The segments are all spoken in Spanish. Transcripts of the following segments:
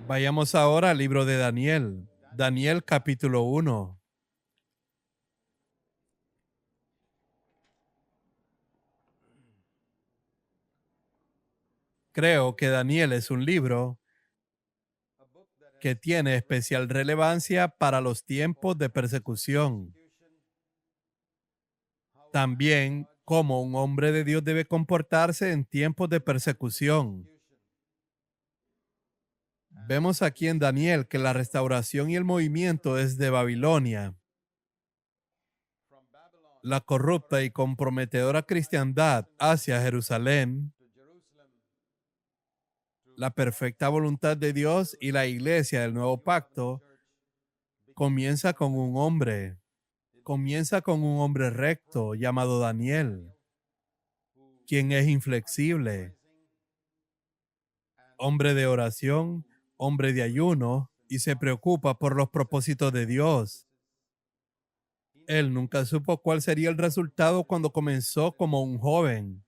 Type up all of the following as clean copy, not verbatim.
Vayamos ahora al libro de Daniel. Daniel capítulo 1. Creo que Daniel es un libro que tiene especial relevancia para los tiempos de persecución. También cómo un hombre de Dios debe comportarse en tiempos de persecución. Vemos aquí en Daniel que la restauración y el movimiento es de Babilonia. La corrupta y comprometedora cristiandad hacia Jerusalén, la perfecta voluntad de Dios y la iglesia del nuevo pacto comienza con un hombre. Comienza con un hombre recto llamado Daniel, quien es inflexible, hombre de oración, hombre de ayuno y se preocupa por los propósitos de Dios. Él nunca supo cuál sería el resultado cuando comenzó como un joven.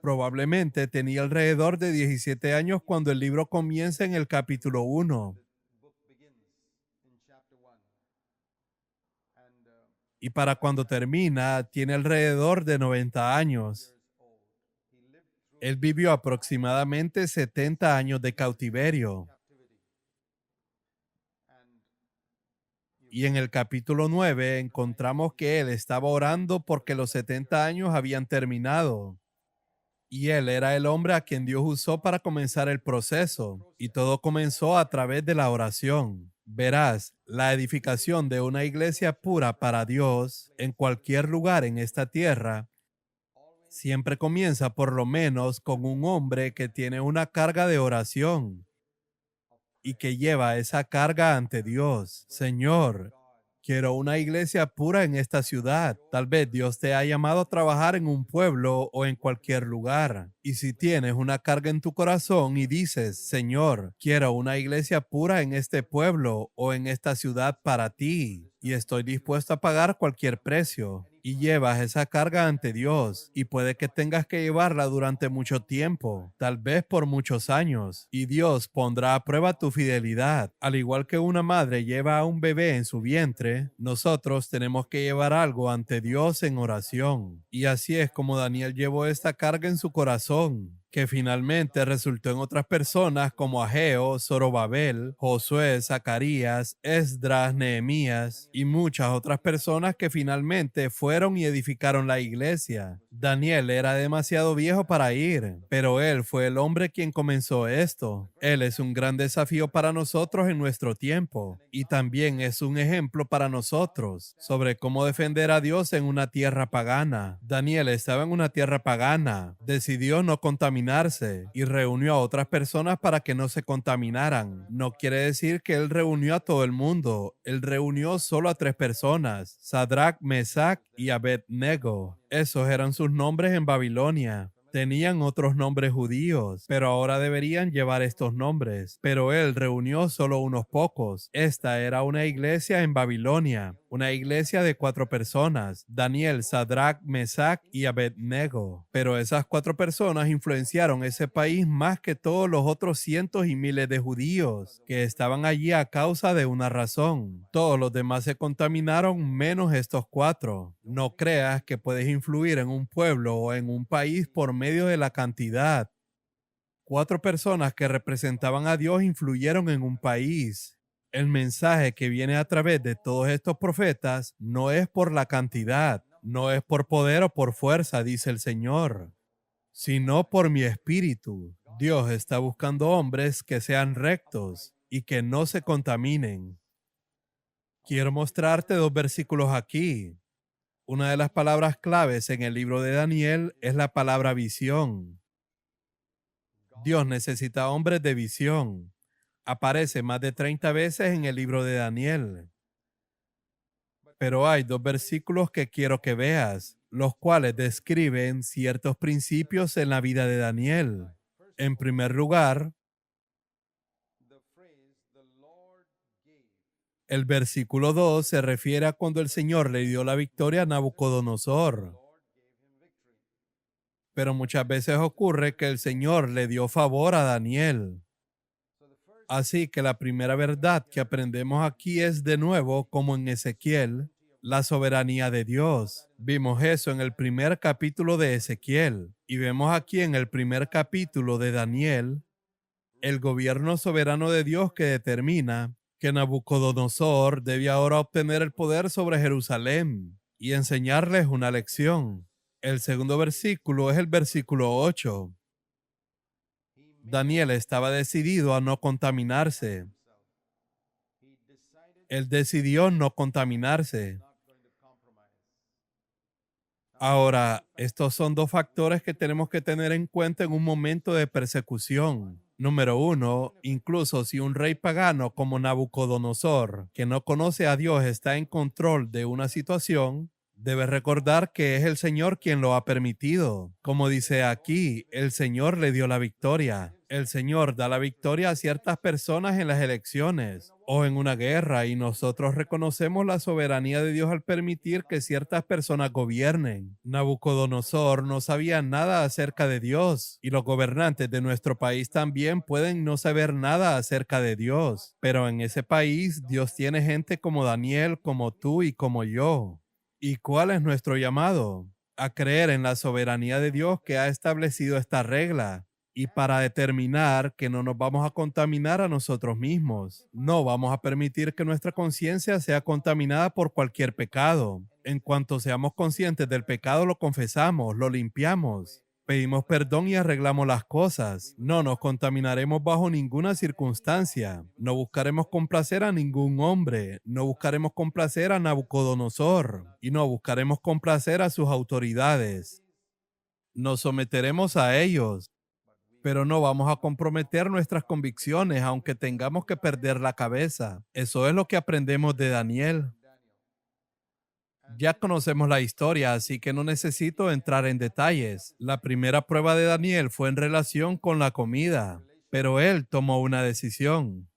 Probablemente tenía alrededor de 17 años cuando el libro comienza en el capítulo 1. Y para cuando termina, tiene alrededor de 90 años. Él vivió aproximadamente 70 años de cautiverio. Y en el capítulo 9 encontramos que él estaba orando porque los 70 años habían terminado. Y él era el hombre a quien Dios usó para comenzar el proceso. Y todo comenzó a través de la oración. Verás, la edificación de una iglesia pura para Dios en cualquier lugar en esta tierra siempre comienza por lo menos con un hombre que tiene una carga de oración y que lleva esa carga ante Dios. Señor, quiero una iglesia pura en esta ciudad. Tal vez Dios te ha llamado a trabajar en un pueblo o en cualquier lugar. Y si tienes una carga en tu corazón y dices, Señor, quiero una iglesia pura en este pueblo o en esta ciudad para ti, y estoy dispuesto a pagar cualquier precio, y llevas esa carga ante Dios, y puede que tengas que llevarla durante mucho tiempo, tal vez por muchos años, y Dios pondrá a prueba tu fidelidad. Al igual que una madre lleva a un bebé en su vientre, nosotros tenemos que llevar algo ante Dios en oración. Y así es como Daniel llevó esta carga en su corazón, que finalmente resultó en otras personas como Ageo, Zorobabel, Josué, Zacarías, Esdras, Nehemías y muchas otras personas que finalmente fueron y edificaron la iglesia. Daniel era demasiado viejo para ir, pero él fue el hombre quien comenzó esto. Él es un gran desafío para nosotros en nuestro tiempo y también es un ejemplo para nosotros sobre cómo defender a Dios en una tierra pagana. Daniel estaba en una tierra pagana, decidió no contaminarse y reunió a otras personas para que no se contaminaran. No quiere decir que él reunió a todo el mundo, él reunió solo a 3 personas, Sadrach, Mesach y Abednego. Esos eran sus nombres en Babilonia. Tenían otros nombres judíos, pero ahora deberían llevar estos nombres. Pero él reunió solo unos pocos. Esta era una iglesia en Babilonia, una iglesia de 4 personas, Daniel, Sadrach, Mesach y Abednego. Pero esas 4 personas influenciaron ese país más que todos los otros cientos y miles de judíos que estaban allí a causa de una razón. Todos los demás se contaminaron menos estos 4. No creas que puedes influir en un pueblo o en un país por medio de la cantidad. 4 personas que representaban a Dios influyeron en un país. El mensaje que viene a través de todos estos profetas no es por la cantidad, no es por poder o por fuerza, dice el Señor, sino por mi espíritu. Dios está buscando hombres que sean rectos y que no se contaminen. Quiero mostrarte 2 versículos aquí. Una de las palabras claves en el libro de Daniel es la palabra visión. Dios necesita hombres de visión. Aparece más de 30 veces en el libro de Daniel. Pero hay 2 versículos que quiero que veas, los cuales describen ciertos principios en la vida de Daniel. En primer lugar, el versículo 2 se refiere a cuando el Señor le dio la victoria a Nabucodonosor. Pero muchas veces ocurre que el Señor le dio favor a Daniel. Así que la primera verdad que aprendemos aquí es de nuevo, como en Ezequiel, la soberanía de Dios. Vimos eso en el primer capítulo de Ezequiel y vemos aquí en el primer capítulo de Daniel el gobierno soberano de Dios que determina que Nabucodonosor debe ahora obtener el poder sobre Jerusalén y enseñarles una lección. El segundo versículo es el versículo 8. Daniel estaba decidido a no contaminarse. Él decidió no contaminarse. Ahora, estos son dos factores que tenemos que tener en cuenta en un momento de persecución. Número uno, incluso si un rey pagano como Nabucodonosor, que no conoce a Dios, está en control de una situación, debe recordar que es el Señor quien lo ha permitido. Como dice aquí, el Señor le dio la victoria. El Señor da la victoria a ciertas personas en las elecciones o en una guerra, y nosotros reconocemos la soberanía de Dios al permitir que ciertas personas gobiernen. Nabucodonosor no sabía nada acerca de Dios, y los gobernantes de nuestro país también pueden no saber nada acerca de Dios, pero en ese país Dios tiene gente como Daniel, como tú y como yo. ¿Y cuál es nuestro llamado? A creer en la soberanía de Dios que ha establecido esta regla, y para determinar que no nos vamos a contaminar a nosotros mismos. No vamos a permitir que nuestra conciencia sea contaminada por cualquier pecado. En cuanto seamos conscientes del pecado, lo confesamos, lo limpiamos. Pedimos perdón y arreglamos las cosas. No nos contaminaremos bajo ninguna circunstancia. No buscaremos complacer a ningún hombre. No buscaremos complacer a Nabucodonosor. Y no buscaremos complacer a sus autoridades. Nos someteremos a ellos, pero no vamos a comprometer nuestras convicciones aunque tengamos que perder la cabeza. Eso es lo que aprendemos de Daniel. Ya conocemos la historia, así que no necesito entrar en detalles. La primera prueba de Daniel fue en relación con la comida, pero él tomó una decisión.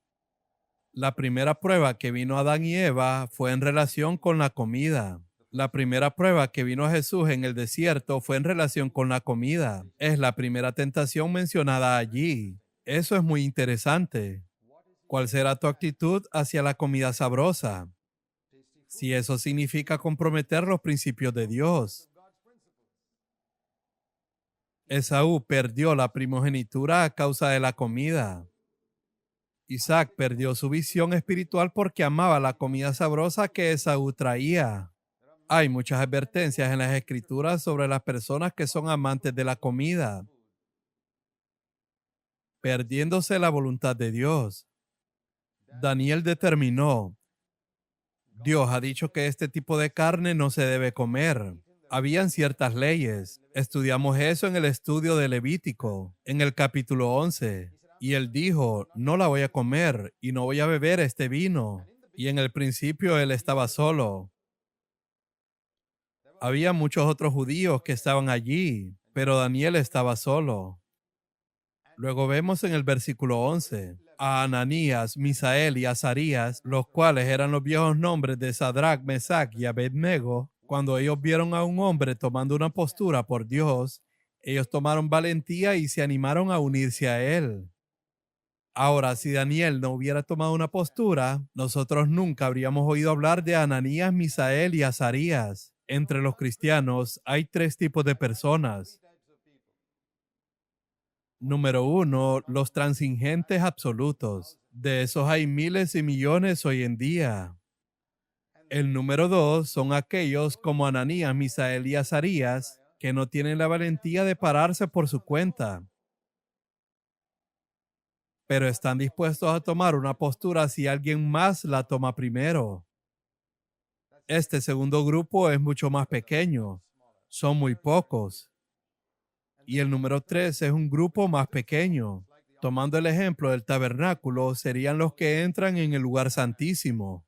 La primera prueba que vino a Adán y Eva fue en relación con la comida. La primera prueba que vino a Jesús en el desierto fue en relación con la comida. Es la primera tentación mencionada allí. Eso es muy interesante. ¿Cuál será tu actitud hacia la comida sabrosa? Si eso significa comprometer los principios de Dios. Esaú perdió la primogenitura a causa de la comida. Isaac perdió su visión espiritual porque amaba la comida sabrosa que Esaú traía. Hay muchas advertencias en las escrituras sobre las personas que son amantes de la comida, perdiéndose la voluntad de Dios. Daniel determinó, Dios ha dicho que este tipo de carne no se debe comer. Habían ciertas leyes. Estudiamos eso en el estudio de Levítico, en el capítulo 11. Y él dijo, no la voy a comer y no voy a beber este vino. Y en el principio él estaba solo. Había muchos otros judíos que estaban allí, pero Daniel estaba solo. Luego vemos en el versículo 11 a Ananías, Misael y Azarías, los cuales eran los viejos nombres de Sadrach, Mesach y Abednego. Cuando ellos vieron a un hombre tomando una postura por Dios, ellos tomaron valentía y se animaron a unirse a él. Ahora, si Daniel no hubiera tomado una postura, nosotros nunca habríamos oído hablar de Ananías, Misael y Azarías. Entre los cristianos hay tres tipos de personas. Número uno, los transigentes absolutos. De esos hay miles y millones hoy en día. El número dos son aquellos como Ananías, Misael y Azarías, que no tienen la valentía de pararse por su cuenta, pero están dispuestos a tomar una postura si alguien más la toma primero. Este segundo grupo es mucho más pequeño. Son muy pocos. Y el número tres es un grupo más pequeño. Tomando el ejemplo del tabernáculo, serían los que entran en el lugar santísimo.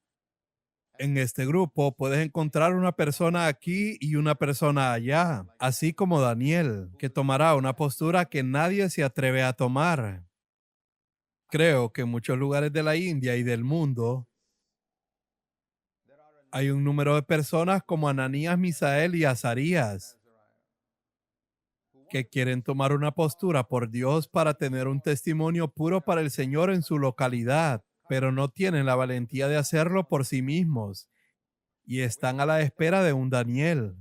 En este grupo puedes encontrar una persona aquí y una persona allá, así como Daniel, que tomará una postura que nadie se atreve a tomar. Creo que en muchos lugares de la India y del mundo hay un número de personas como Ananías, Misael y Azarías, que quieren tomar una postura por Dios para tener un testimonio puro para el Señor en su localidad, pero no tienen la valentía de hacerlo por sí mismos y están a la espera de un Daniel.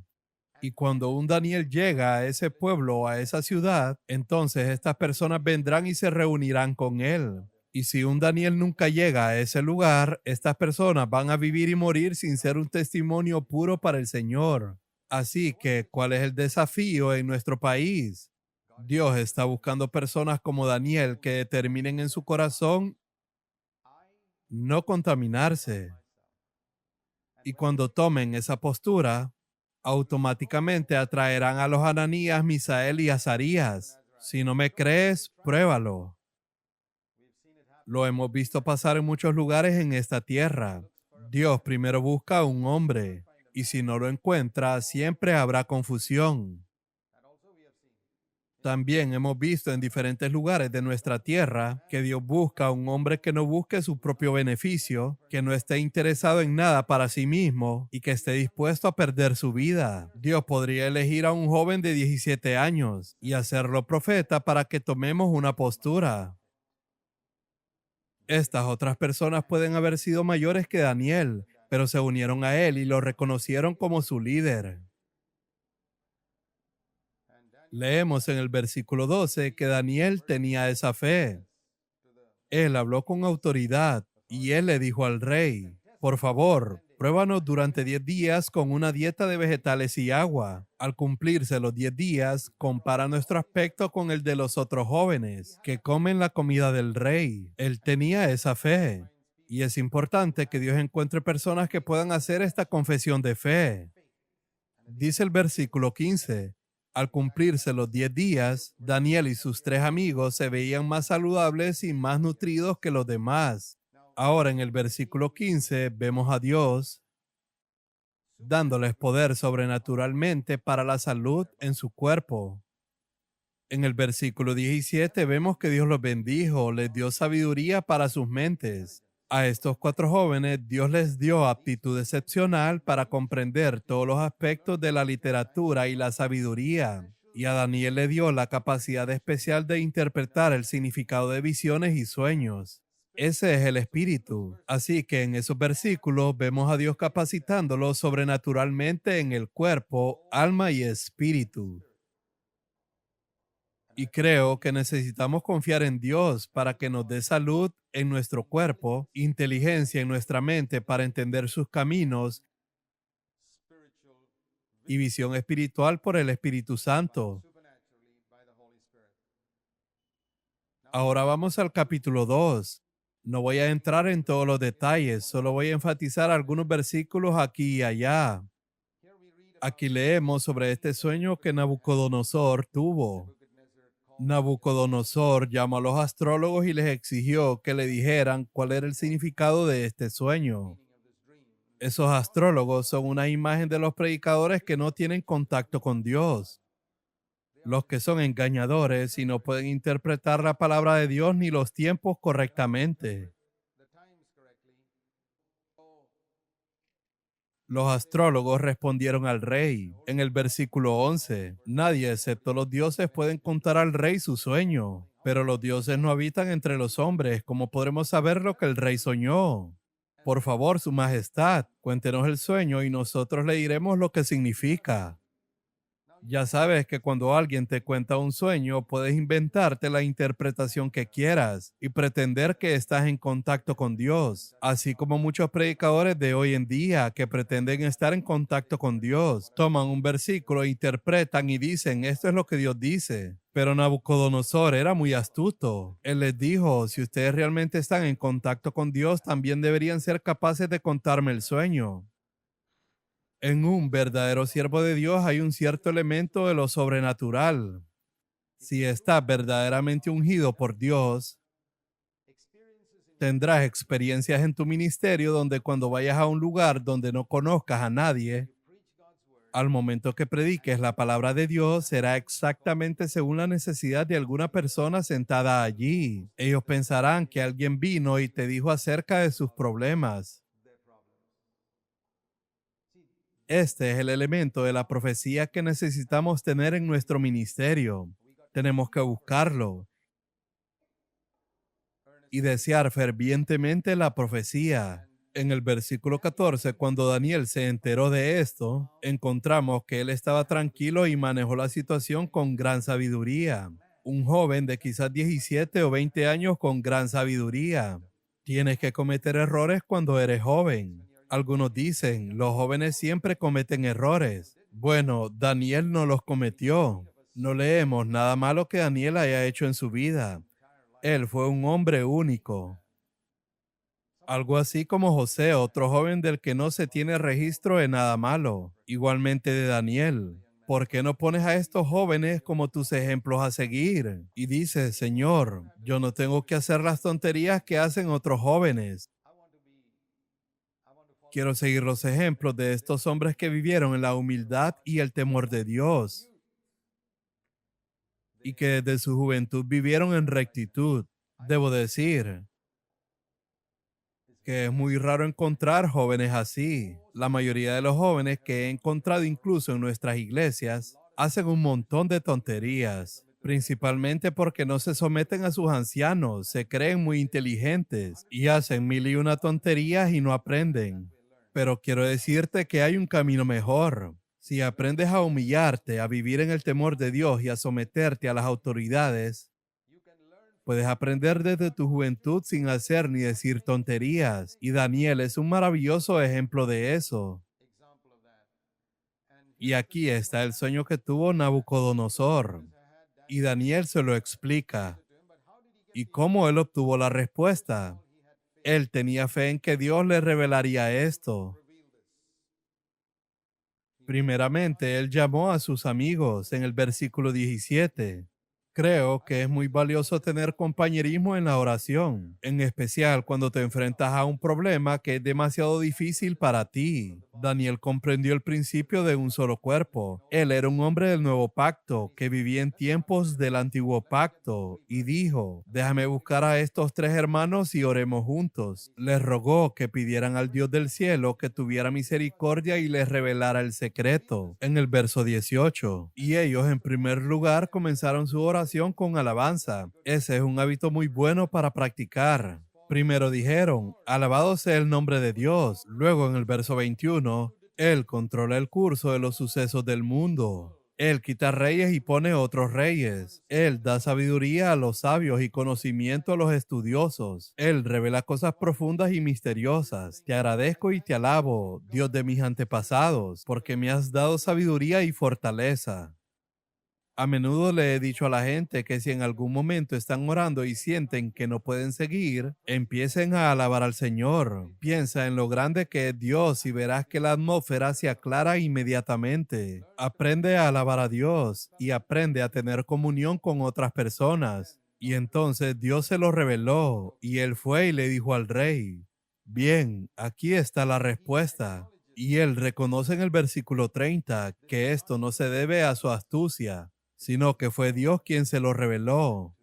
Y cuando un Daniel llega a ese pueblo o a esa ciudad, entonces estas personas vendrán y se reunirán con él. Y si un Daniel nunca llega a ese lugar, estas personas van a vivir y morir sin ser un testimonio puro para el Señor. Así que, ¿cuál es el desafío en nuestro país? Dios está buscando personas como Daniel que determinen en su corazón no contaminarse. Y cuando tomen esa postura, automáticamente atraerán a los Ananías, Misael y Azarías. Si no me crees, pruébalo. Lo hemos visto pasar en muchos lugares en esta tierra. Dios primero busca a un hombre, y si no lo encuentra, siempre habrá confusión. También hemos visto en diferentes lugares de nuestra tierra que Dios busca a un hombre que no busque su propio beneficio, que no esté interesado en nada para sí mismo y que esté dispuesto a perder su vida. Dios podría elegir a un joven de 17 años y hacerlo profeta para que tomemos una postura. Estas otras personas pueden haber sido mayores que Daniel, pero se unieron a él y lo reconocieron como su líder. Leemos en el versículo 12 que Daniel tenía esa fe. Él habló con autoridad y él le dijo al rey, por favor, pruébanos durante 10 días con una dieta de vegetales y agua. Al cumplirse los 10 días, compara nuestro aspecto con el de los otros jóvenes que comen la comida del rey. Él tenía esa fe. Y es importante que Dios encuentre personas que puedan hacer esta confesión de fe. Dice el versículo 15. Al cumplirse los 10 días, Daniel y sus 3 amigos se veían más saludables y más nutridos que los demás. Ahora en el versículo 15 vemos a Dios dándoles poder sobrenaturalmente para la salud en su cuerpo. En el versículo 17 vemos que Dios los bendijo, les dio sabiduría para sus mentes. A estos 4 jóvenes Dios les dio aptitud excepcional para comprender todos los aspectos de la literatura y la sabiduría. Y a Daniel le dio la capacidad especial de interpretar el significado de visiones y sueños. Ese es el espíritu. Así que en esos versículos vemos a Dios capacitándolos sobrenaturalmente en el cuerpo, alma y espíritu. Y creo que necesitamos confiar en Dios para que nos dé salud en nuestro cuerpo, inteligencia en nuestra mente para entender sus caminos y visión espiritual por el Espíritu Santo. Ahora vamos al capítulo 2. No voy a entrar en todos los detalles, solo voy a enfatizar algunos versículos aquí y allá. Aquí leemos sobre este sueño que Nabucodonosor tuvo. Nabucodonosor llamó a los astrólogos y les exigió que le dijeran cuál era el significado de este sueño. Esos astrólogos son una imagen de los predicadores que no tienen contacto con Dios, los que son engañadores y no pueden interpretar la palabra de Dios ni los tiempos correctamente. Los astrólogos respondieron al rey. En el versículo 11, nadie excepto los dioses pueden contar al rey su sueño, pero los dioses no habitan entre los hombres. ¿Cómo podremos saber lo que el rey soñó? Por favor, su majestad, cuéntenos el sueño y nosotros le diremos lo que significa. Ya sabes que cuando alguien te cuenta un sueño, puedes inventarte la interpretación que quieras y pretender que estás en contacto con Dios, así como muchos predicadores de hoy en día que pretenden estar en contacto con Dios. Toman un versículo, interpretan y dicen, esto es lo que Dios dice. Pero Nabucodonosor era muy astuto. Él les dijo, si ustedes realmente están en contacto con Dios, también deberían ser capaces de contarme el sueño. En un verdadero siervo de Dios hay un cierto elemento de lo sobrenatural. Si estás verdaderamente ungido por Dios, tendrás experiencias en tu ministerio donde cuando vayas a un lugar donde no conozcas a nadie, al momento que prediques la palabra de Dios será exactamente según la necesidad de alguna persona sentada allí. Ellos pensarán que alguien vino y te dijo acerca de sus problemas. Este es el elemento de la profecía que necesitamos tener en nuestro ministerio. Tenemos que buscarlo y desear fervientemente la profecía. En el versículo 14, cuando Daniel se enteró de esto, encontramos que él estaba tranquilo y manejó la situación con gran sabiduría. Un joven de quizás 17 o 20 años con gran sabiduría. Tienes que cometer errores cuando eres joven. Algunos dicen, los jóvenes siempre cometen errores. Bueno, Daniel no los cometió. No leemos nada malo que Daniel haya hecho en su vida. Él fue un hombre único. Algo así como José, otro joven del que no se tiene registro de nada malo. Igualmente de Daniel. ¿Por qué no pones a estos jóvenes como tus ejemplos a seguir? Y dices, Señor, yo no tengo que hacer las tonterías que hacen otros jóvenes. Quiero seguir los ejemplos de estos hombres que vivieron en la humildad y el temor de Dios y que desde su juventud vivieron en rectitud. Debo decir que es muy raro encontrar jóvenes así. La mayoría de los jóvenes que he encontrado incluso en nuestras iglesias hacen un montón de tonterías, principalmente porque no se someten a sus ancianos, se creen muy inteligentes y hacen mil y una tonterías y no aprenden. Pero quiero decirte que hay un camino mejor. Si aprendes a humillarte, a vivir en el temor de Dios y a someterte a las autoridades, puedes aprender desde tu juventud sin hacer ni decir tonterías. Y Daniel es un maravilloso ejemplo de eso. Y aquí está el sueño que tuvo Nabucodonosor. Y Daniel se lo explica. ¿Y cómo él obtuvo la respuesta? Él tenía fe en que Dios le revelaría esto. Primeramente, él llamó a sus amigos en el versículo 17. Creo que es muy valioso tener compañerismo en la oración, en especial cuando te enfrentas a un problema que es demasiado difícil para ti. Daniel comprendió el principio de un solo cuerpo. Él era un hombre del nuevo pacto que vivía en tiempos del antiguo pacto y dijo, déjame buscar a estos tres hermanos y oremos juntos. Les rogó que pidieran al Dios del cielo que tuviera misericordia y les revelara el secreto. En el verso 18, y ellos en primer lugar comenzaron su oración con alabanza. Ese es un hábito muy bueno para practicar. Primero dijeron, alabado sea el nombre de Dios. Luego en el verso 21, Él controla el curso de los sucesos del mundo. Él quita reyes y pone otros reyes. Él da sabiduría a los sabios y conocimiento a los estudiosos. Él revela cosas profundas y misteriosas. Te agradezco y te alabo, Dios de mis antepasados, porque me has dado sabiduría y fortaleza. A menudo le he dicho a la gente que si en algún momento están orando y sienten que no pueden seguir, empiecen a alabar al Señor. Piensa en lo grande que es Dios y verás que la atmósfera se aclara inmediatamente. Aprende a alabar a Dios y aprende a tener comunión con otras personas. Y entonces Dios se lo reveló y él fue y le dijo al rey, bien, aquí está la respuesta. Y él reconoce en el versículo 30 que esto no se debe a su astucia, sino que fue Dios quien se lo reveló.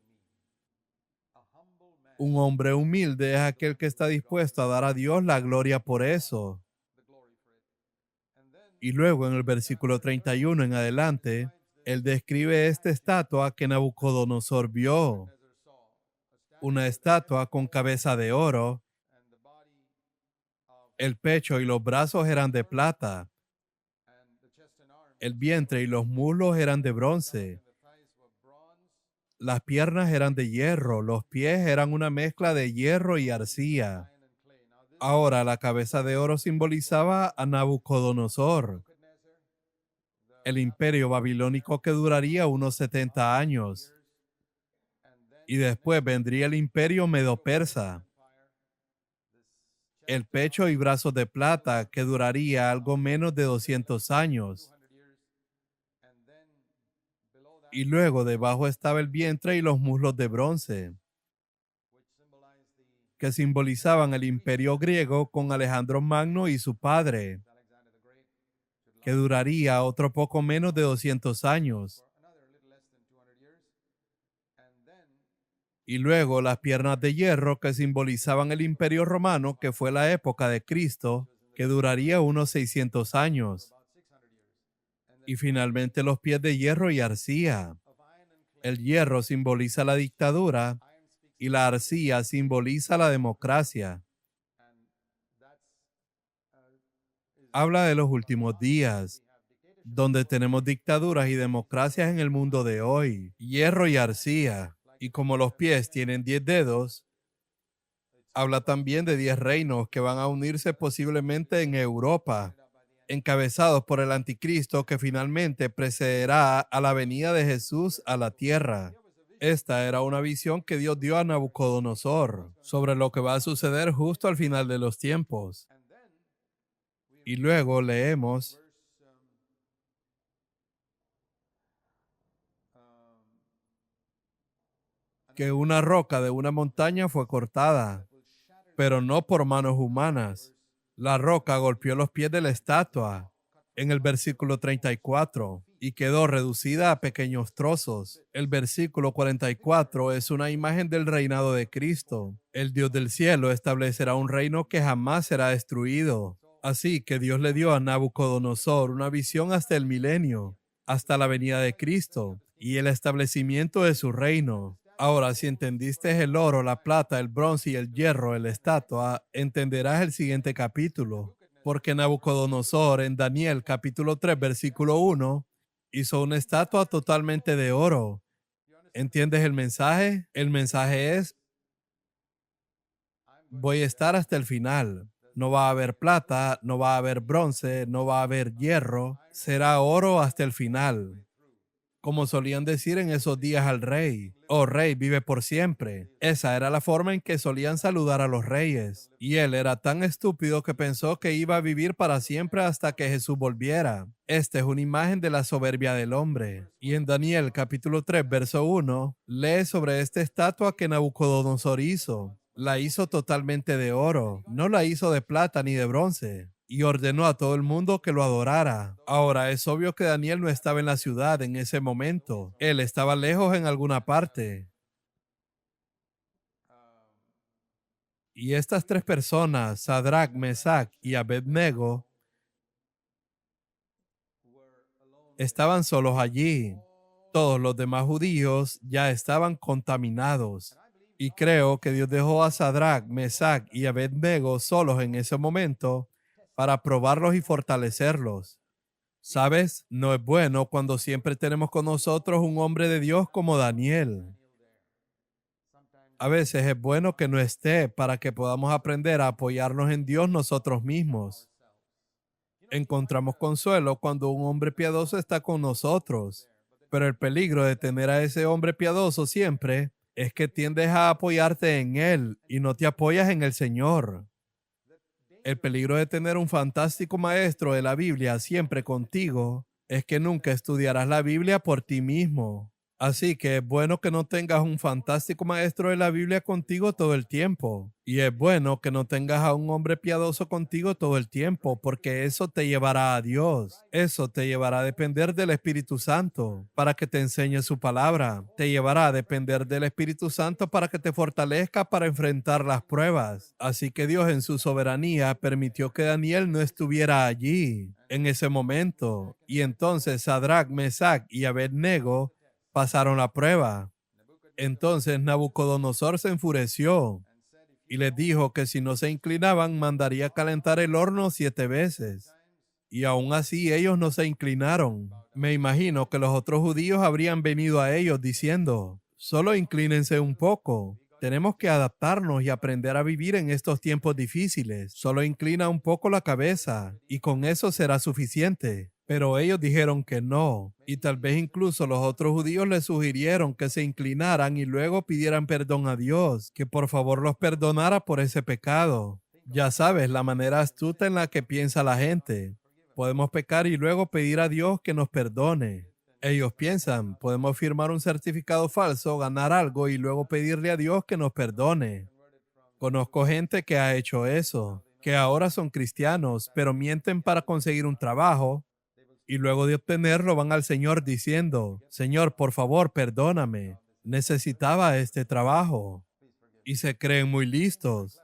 Un hombre humilde es aquel que está dispuesto a dar a Dios la gloria por eso. Y luego en el versículo 31 en adelante, él describe esta estatua que Nabucodonosor vio. Una estatua con cabeza de oro, el pecho y los brazos eran de plata, el vientre y los muslos eran de bronce. Las piernas eran de hierro, los pies eran una mezcla de hierro y arcilla. Ahora la cabeza de oro simbolizaba a Nabucodonosor, el imperio babilónico que duraría unos 70 años. Y después vendría el imperio medo-persa, el pecho y brazos de plata que duraría algo menos de 200 años. Y luego debajo estaba el vientre y los muslos de bronce, que simbolizaban el imperio griego con Alejandro Magno y su padre, que duraría otro poco menos de 200 años. Y luego las piernas de hierro que simbolizaban el imperio romano, que fue la época de Cristo, que duraría unos 600 años. y finalmente los pies de hierro y arcilla. El hierro simboliza la dictadura y la arcilla simboliza la democracia. Habla de los últimos días, donde tenemos dictaduras y democracias en el mundo de hoy. Hierro y arcilla. Y como los pies tienen 10 dedos, habla también de 10 reinos que van a unirse posiblemente en Europa, encabezados por el anticristo que finalmente precederá a la venida de Jesús a la tierra. Esta era una visión que Dios dio a Nabucodonosor sobre lo que va a suceder justo al final de los tiempos. Y luego leemos que una roca de una montaña fue cortada, pero no por manos humanas. La roca golpeó los pies de la estatua en el versículo 34 y quedó reducida a pequeños trozos. El versículo 44 es una imagen del reinado de Cristo. El Dios del cielo establecerá un reino que jamás será destruido. Así que Dios le dio a Nabucodonosor una visión hasta el milenio, hasta la venida de Cristo y el establecimiento de su reino. Ahora, si entendiste el oro, la plata, el bronce y el hierro, la estatua, entenderás el siguiente capítulo. Porque Nabucodonosor en Daniel capítulo 3 versículo 1 hizo una estatua totalmente de oro. ¿Entiendes el mensaje? El mensaje es, voy a estar hasta el final. No va a haber plata, no va a haber bronce, no va a haber hierro. Será oro hasta el final. Como solían decir en esos días al rey, oh rey, vive por siempre. Esa era la forma en que solían saludar a los reyes. Y él era tan estúpido que pensó que iba a vivir para siempre hasta que Jesús volviera. Esta es una imagen de la soberbia del hombre. Y en Daniel capítulo 3, verso 1, lee sobre esta estatua que Nabucodonosor hizo. La hizo totalmente de oro, no la hizo de plata ni de bronce, y ordenó a todo el mundo que lo adorara. Ahora es obvio que Daniel no estaba en la ciudad en ese momento. Él estaba lejos en alguna parte. Y estas tres personas, Sadrach, Mesach y Abednego, estaban solos allí. Todos los demás judíos ya estaban contaminados. Y creo que Dios dejó a Sadrach, Mesach y Abednego solos en ese momento para probarlos y fortalecerlos. ¿Sabes? No es bueno cuando siempre tenemos con nosotros un hombre de Dios como Daniel. A veces es bueno que no esté para que podamos aprender a apoyarnos en Dios nosotros mismos. Encontramos consuelo cuando un hombre piadoso está con nosotros, pero el peligro de tener a ese hombre piadoso siempre es que tiendes a apoyarte en él y no te apoyas en el Señor. El peligro de tener un fantástico maestro de la Biblia siempre contigo es que nunca estudiarás la Biblia por ti mismo. Así que es bueno que no tengas un fantástico maestro de la Biblia contigo todo el tiempo. Y es bueno que no tengas a un hombre piadoso contigo todo el tiempo, porque eso te llevará a Dios. Eso te llevará a depender del Espíritu Santo para que te enseñe su palabra. Te llevará a depender del Espíritu Santo para que te fortalezca para enfrentar las pruebas. Así que Dios en su soberanía permitió que Daniel no estuviera allí en ese momento. Y entonces Sadrach, Mesach y Abednego pasaron la prueba. Entonces Nabucodonosor se enfureció y les dijo que si no se inclinaban, mandaría calentar el horno 7 veces. Y aún así ellos no se inclinaron. Me imagino que los otros judíos habrían venido a ellos diciendo, solo inclínense un poco. Tenemos que adaptarnos y aprender a vivir en estos tiempos difíciles. Solo inclina un poco la cabeza y con eso será suficiente. Pero ellos dijeron que no, y tal vez incluso los otros judíos les sugirieron que se inclinaran y luego pidieran perdón a Dios, que por favor los perdonara por ese pecado. Ya sabes, la manera astuta en la que piensa la gente. Podemos pecar y luego pedir a Dios que nos perdone. Ellos piensan, podemos firmar un certificado falso, ganar algo y luego pedirle a Dios que nos perdone. Conozco gente que ha hecho eso, que ahora son cristianos, pero mienten para conseguir un trabajo y luego de obtenerlo van al Señor diciendo, Señor, por favor, perdóname, necesitaba este trabajo. Y se creen muy listos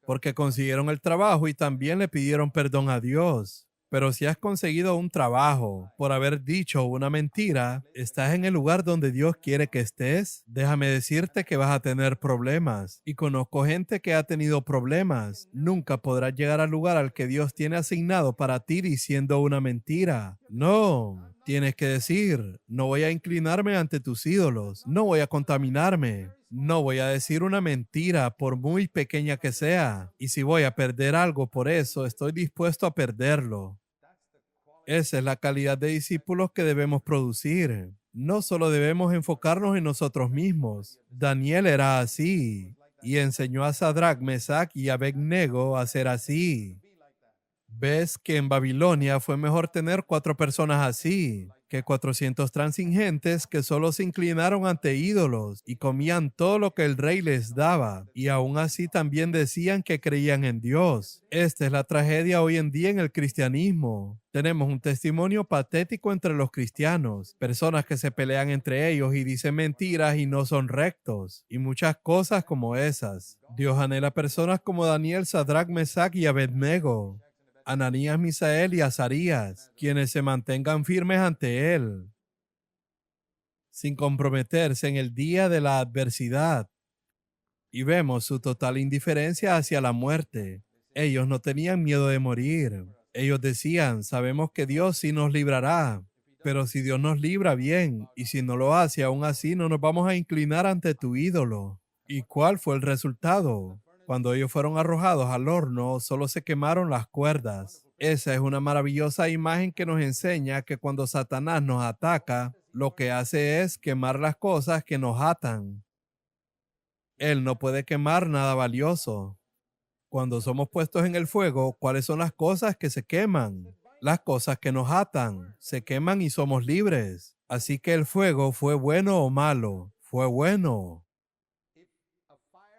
porque consiguieron el trabajo y también le pidieron perdón a Dios. Pero si has conseguido un trabajo por haber dicho una mentira, ¿estás en el lugar donde Dios quiere que estés? Déjame decirte que vas a tener problemas. Y conozco gente que ha tenido problemas. Nunca podrás llegar al lugar al que Dios tiene asignado para ti diciendo una mentira. No, tienes que decir, no voy a inclinarme ante tus ídolos, no voy a contaminarme. No voy a decir una mentira por muy pequeña que sea. Y si voy a perder algo por eso, estoy dispuesto a perderlo. Esa es la calidad de discípulos que debemos producir. No solo debemos enfocarnos en nosotros mismos. Daniel era así y enseñó a Sadrach, Mesach y Abednego a ser así. Ves que en Babilonia fue mejor tener 4 personas así que 400 transigentes que solo se inclinaron ante ídolos y comían todo lo que el rey les daba, y aún así también decían que creían en Dios. Esta es la tragedia hoy en día en el cristianismo. Tenemos un testimonio patético entre los cristianos, personas que se pelean entre ellos y dicen mentiras y no son rectos, y muchas cosas como esas. Dios anhela personas como Daniel, Sadrach, Mesach y Abednego, Ananías, Misael y Azarías, quienes se mantengan firmes ante Él, sin comprometerse en el día de la adversidad. Y vemos su total indiferencia hacia la muerte. Ellos no tenían miedo de morir. Ellos decían, sabemos que Dios sí nos librará. Pero si Dios nos libra, bien, y si no lo hace, aún así no nos vamos a inclinar ante tu ídolo. ¿Y cuál fue el resultado? Cuando ellos fueron arrojados al horno, solo se quemaron las cuerdas. Esa es una maravillosa imagen que nos enseña que cuando Satanás nos ataca, lo que hace es quemar las cosas que nos atan. Él no puede quemar nada valioso. Cuando somos puestos en el fuego, ¿cuáles son las cosas que se queman? Las cosas que nos atan, se queman y somos libres. Así que el fuego fue bueno o malo, fue bueno.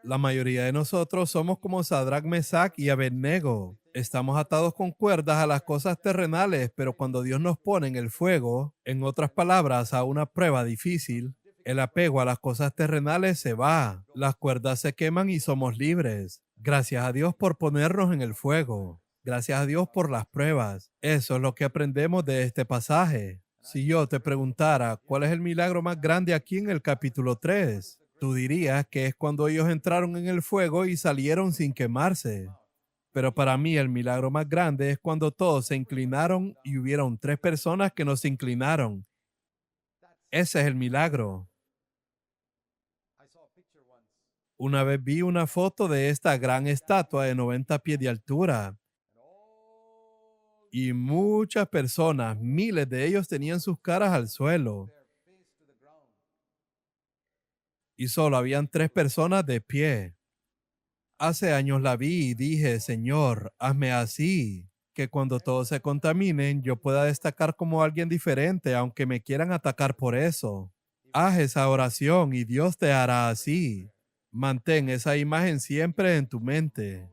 La mayoría de nosotros somos como Sadrach, Mesach y Abednego. Estamos atados con cuerdas a las cosas terrenales, pero cuando Dios nos pone en el fuego, en otras palabras, a una prueba difícil, el apego a las cosas terrenales se va, las cuerdas se queman y somos libres. Gracias a Dios por ponernos en el fuego. Gracias a Dios por las pruebas. Eso es lo que aprendemos de este pasaje. Si yo te preguntara cuál es el milagro más grande aquí en el capítulo 3, tú dirías que es cuando ellos entraron en el fuego y salieron sin quemarse. Pero para mí el milagro más grande es cuando todos se inclinaron y hubieron 3 personas que no se inclinaron. Ese es el milagro. Una vez vi una foto de esta gran estatua de 90 pies de altura y muchas personas, miles de ellos tenían sus caras al suelo y solo habían 3 personas de pie. Hace años la vi y dije, Señor, hazme así, que cuando todos se contaminen yo pueda destacar como alguien diferente, aunque me quieran atacar por eso. Haz esa oración y Dios te hará así. Mantén esa imagen siempre en tu mente.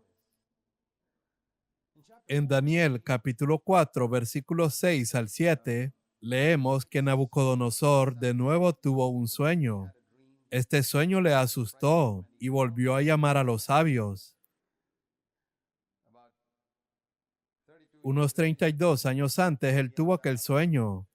En Daniel capítulo 4, versículos 6 al 7, leemos que Nabucodonosor de nuevo tuvo un sueño. Este sueño le asustó y volvió a llamar a los sabios. Unos 32 años antes, él tuvo aquel sueño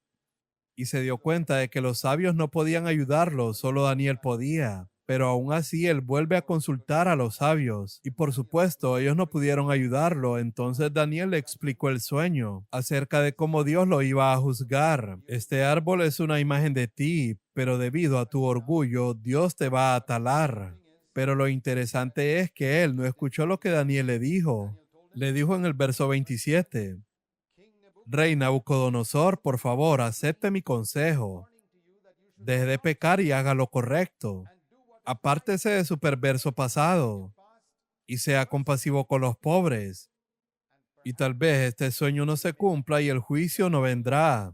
y se dio cuenta de que los sabios no podían ayudarlo, solo Daniel podía. Pero aún así, él vuelve a consultar a los sabios y por supuesto, ellos no pudieron ayudarlo. Entonces Daniel le explicó el sueño acerca de cómo Dios lo iba a juzgar. Este árbol es una imagen de ti, pero debido a tu orgullo, Dios te va a talar. Pero lo interesante es que él no escuchó lo que Daniel le dijo. Le dijo en el verso 27, Rey Nabucodonosor, por favor, acepte mi consejo. Deje de pecar y haga lo correcto. Apártese de su perverso pasado y sea compasivo con los pobres. Y tal vez este sueño no se cumpla y el juicio no vendrá.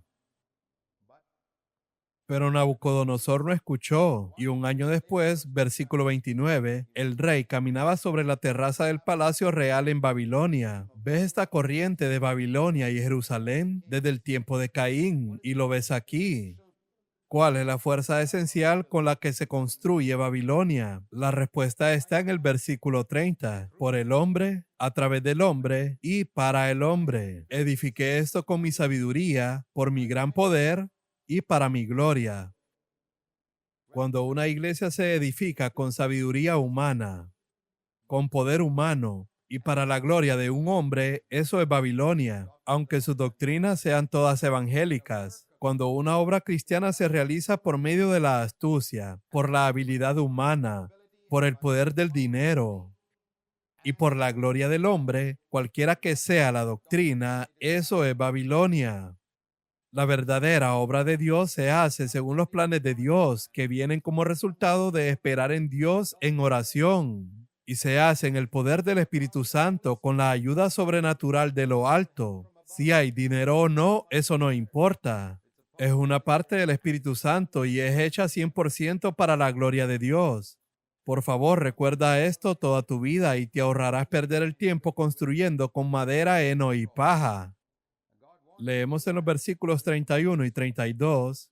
Pero Nabucodonosor no escuchó, y un año después, versículo 29, el rey caminaba sobre la terraza del palacio real en Babilonia. ¿Ves esta corriente de Babilonia y Jerusalén desde el tiempo de Caín? Y lo ves aquí. ¿Cuál es la fuerza esencial con la que se construye Babilonia? La respuesta está en el versículo 30. Por el hombre, a través del hombre y para el hombre. Edifiqué esto con mi sabiduría, por mi gran poder y para mi gloria. Cuando una iglesia se edifica con sabiduría humana, con poder humano y para la gloria de un hombre, eso es Babilonia, aunque sus doctrinas sean todas evangélicas. Cuando una obra cristiana se realiza por medio de la astucia, por la habilidad humana, por el poder del dinero y por la gloria del hombre, cualquiera que sea la doctrina, eso es Babilonia. La verdadera obra de Dios se hace según los planes de Dios, que vienen como resultado de esperar en Dios en oración, y se hace en el poder del Espíritu Santo con la ayuda sobrenatural de lo alto. Si hay dinero o no, eso no importa. Es una parte del Espíritu Santo y es hecha 100% para la gloria de Dios. Por favor, recuerda esto toda tu vida y te ahorrarás perder el tiempo construyendo con madera, heno y paja. Leemos en los versículos 31 y 32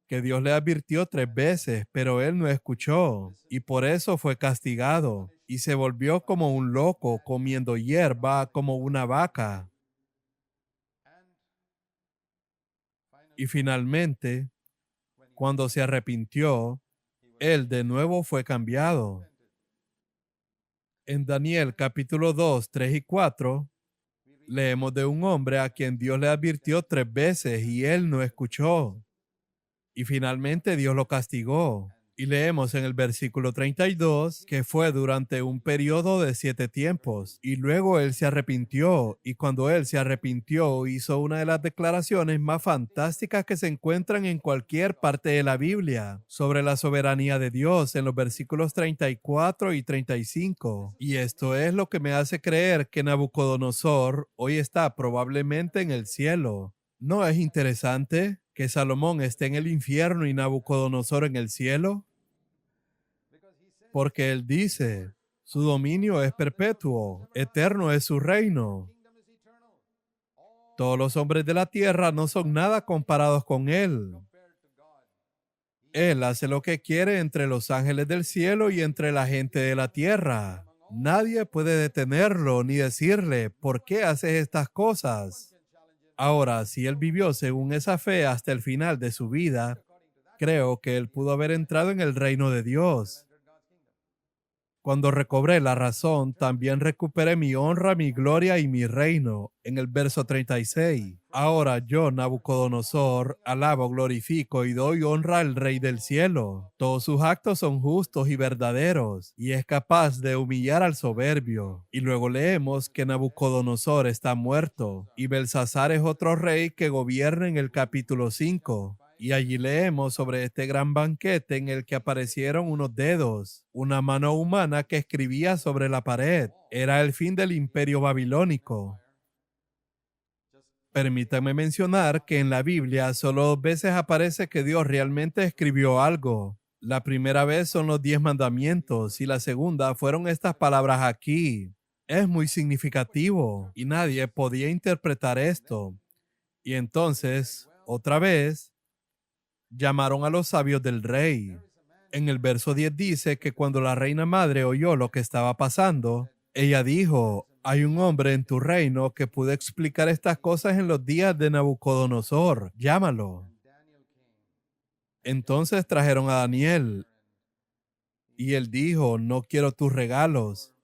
que Dios le advirtió 3 veces, pero él no escuchó y por eso fue castigado y se volvió como un loco comiendo hierba como una vaca. Y finalmente, cuando se arrepintió, él de nuevo fue cambiado. En Daniel capítulo 2, 3 y 4 leemos de un hombre a quien Dios le advirtió 3 veces y él no escuchó. Y finalmente Dios lo castigó. Y leemos en el versículo 32 que fue durante un periodo de 7 tiempos. Y luego él se arrepintió. Y cuando él se arrepintió, hizo una de las declaraciones más fantásticas que se encuentran en cualquier parte de la Biblia sobre la soberanía de Dios en los versículos 34 y 35. Y esto es lo que me hace creer que Nabucodonosor hoy está probablemente en el cielo. ¿No es interesante que Salomón esté en el infierno y Nabucodonosor en el cielo? Porque él dice, su dominio es perpetuo, eterno es su reino. Todos los hombres de la tierra no son nada comparados con él. Él hace lo que quiere entre los ángeles del cielo y entre la gente de la tierra. Nadie puede detenerlo ni decirle, ¿por qué haces estas cosas? Ahora, si él vivió según esa fe hasta el final de su vida, creo que él pudo haber entrado en el reino de Dios. Cuando recobré la razón, también recuperé mi honra, mi gloria y mi reino. En el verso 36. Ahora yo, Nabucodonosor, alabo, glorifico y doy honra al Rey del cielo. Todos sus actos son justos y verdaderos, y es capaz de humillar al soberbio. Y luego leemos que Nabucodonosor está muerto, y Belsasar es otro rey que gobierna en el capítulo 5. Y allí leemos sobre este gran banquete en el que aparecieron unos dedos, una mano humana que escribía sobre la pared. Era el fin del imperio babilónico. Permítame mencionar que en la Biblia solo 2 veces aparece que Dios realmente escribió algo. La primera vez son los 10 mandamientos y la segunda fueron estas palabras aquí. Es muy significativo y nadie podía interpretar esto. Y entonces, otra vez, llamaron a los sabios del rey. En el verso 10 dice que cuando la reina madre oyó lo que estaba pasando, ella dijo, hay un hombre en tu reino que puede explicar estas cosas en los días de Nabucodonosor. Llámalo. Entonces trajeron a Daniel y él dijo, no quiero tus regalos.